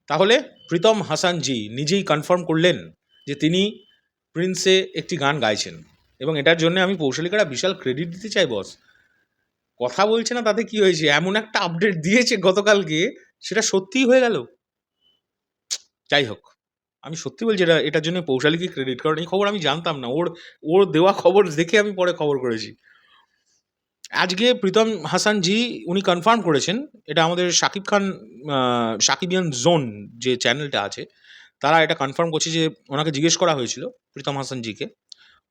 তাহলে প্রীতম হাসান জি নিজেই কনফার্ম করলেন যে তিনি প্রিন্সে একটি গান গাইছেন, এবং এটার জন্য আমি পৌশালিকারা বিশাল ক্রেডিট দিতে চাই বস। কথা বলছে না তাতে কি হয়েছে, এমন একটা আপডেট দিয়েছে গতকালকে, সেটা সত্যিই হয়ে গেল। যাই হোক, আমি সত্যি বলছি এটার জন্য পৌশালিকে ক্রেডিট, কারণ এই খবর আমি জানতাম না, ওর ওর দেওয়া খবর দেখে আমি পরে খবর করেছি। আজকে প্রীতম হাসান জি উনি কনফার্ম করেছেন, এটা আমাদের শাকিব খান সাকিবিয়ান জোন যে চ্যানেলটা আছে, তারা এটা কনফার্ম করছে যে ওনাকে জিজ্ঞেস করা হয়েছিল প্রীতম হাসান জিকে,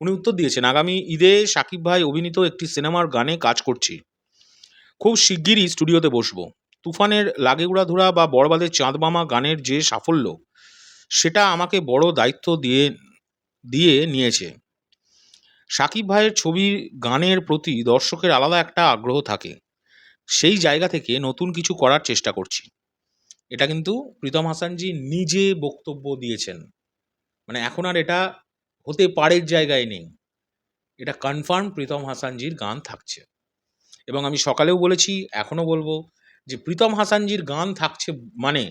উনি উত্তর দিয়েছেন, আগামী ঈদে শাকিব ভাই অভিনীত একটি সিনেমার গানে কাজ করছি, খুব শিগগিরই স্টুডিওতে বসবো। তুফানের লাগে উড়াধুরা বা বড়বাদের চাঁদমামা গানের যে সাফল্য, সেটা আমাকে বড় দায়িত্ব দিয়ে দিয়ে নিয়েছে। শাকিব ভাইয়ের ছবির গানের প্রতি দর্শকের আলাদা একটা আগ্রহ থাকে, সেই জায়গা থেকে নতুন কিছু করার চেষ্টা করছি। এটা কিন্তু প্রীতম হাসানজি নিজে বক্তব্য দিয়েছেন, মানে এখন আর এটা হতে পারে জায়গায় নেই, এটা কনফার্ম প্রীতম হাসানজির গান থাকছে। এবং আমি সকালেও বলেছি, এখনও বলবো, যে প্রীতম হাসানজির গান থাকছে মানে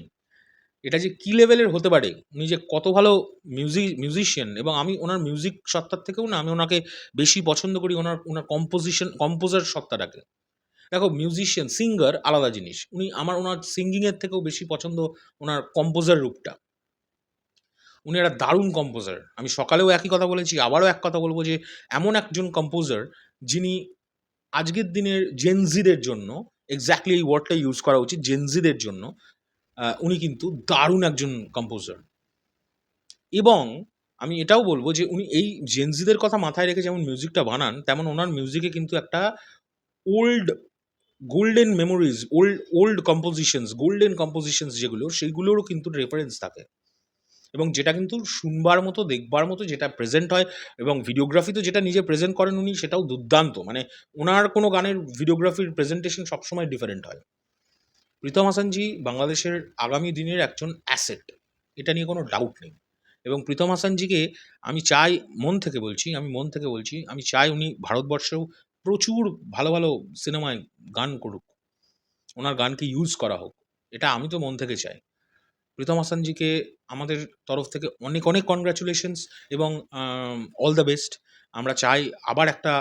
এটা যে কী লেভেলের হতে পারে, উনি যে কত ভালো মিউজিশিয়ান, এবং আমি ওনার মিউজিক সত্তার থেকেও না, আমি ওনাকে বেশি পছন্দ করি ওনার ওনার কম্পোজার সত্তাটাকে। দেখো, মিউজিশিয়ান সিঙ্গার আলাদা জিনিস, ওনার সিঙ্গিংয়ের থেকেও বেশি পছন্দ ওনার কম্পোজার রূপটা। উনি একটা দারুণ কম্পোজার, আমি সকালেও একই কথা বলেছি, আবারও এক কথা বলবো, যে এমন একজন কম্পোজার যিনি আজকের দিনের জেনজিদের জন্য, এক্স্যাক্টলি এই ওয়ার্ডটা ইউজ করা উচিত, জেনজিদের জন্য উনি কিন্তু দারুণ একজন কম্পোজার। এবং আমি এটাও বলবো যে উনি এই জেনজিদের কথা মাথায় রেখে যেমন মিউজিকটা বানান, তেমন ওনার মিউজিকে কিন্তু একটা old golden memories, golden compositions যেগুলো, সেইগুলোরও কিন্তু রেফারেন্স থাকে, এবং যেটা কিন্তু শুনবার মতো, দেখবার মতো, যেটা প্রেজেন্ট হয়, এবং ভিডিওগ্রাফিতে যেটা নিজে প্রেজেন্ট করেন উনি, সেটাও দুর্দান্ত। মানে ওনার কোনো গানের ভিডিওগ্রাফির প্রেজেন্টেশন সবসময় ডিফারেন্ট হয়। প্রীতম হাসানজি বাংলাদেশের আগামী দিনের একজন অ্যাসেট, এটা নিয়ে কোনো ডাউট নেই। এবং প্রীতম হাসানজিকে আমি চাই, মন থেকে বলছি, আমি চাই উনি ভারতবর্ষেও প্রচুর ভালো ভালো সিনেমায় গান করুক, ওনার গানকে ইউজ করা হোক, এটা আমি তো মন থেকে চাই। প্রীতম হাসানজিকে আমাদের তরফ থেকে অনেক অনেক কনগ্র্যাচুলেশনস, এবং অল দ্য বেস্ট। আমরা চাই আবার একটা,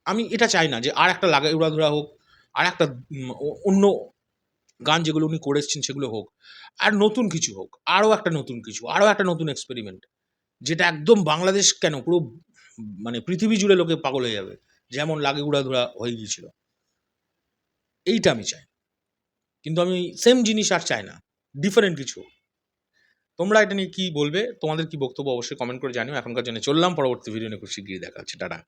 আমি এটা চাই না যে আর একটা লাগাই উড়াধুরা হোক, আর একটা অন্য গান যেগুলো উনি করে এসেছেন সেগুলো হোক, আর নতুন কিছু হোক, আরও একটা নতুন কিছু, আরও একটা নতুন এক্সপেরিমেন্ট, যেটা একদম বাংলাদেশ কেন পুরো মানে পৃথিবী জুড়ে লোকে পাগল হয়ে যাবে, যেমন লাগে উড়াধুরা হয়ে গিয়েছিল। এইটা আমি চাই, কিন্তু আমি সেম জিনিস আর চাই না, ডিফারেন্ট কিছু। তোমরা এটা নিয়ে কী বলবে, তোমাদের কি বক্তব্য অবশ্যই কমেন্ট করে জানিও। এখনকার জন্য চললাম, পরবর্তী ভিডিও নিয়ে খুব শিগগিরই দেখা হচ্ছে, টাটা।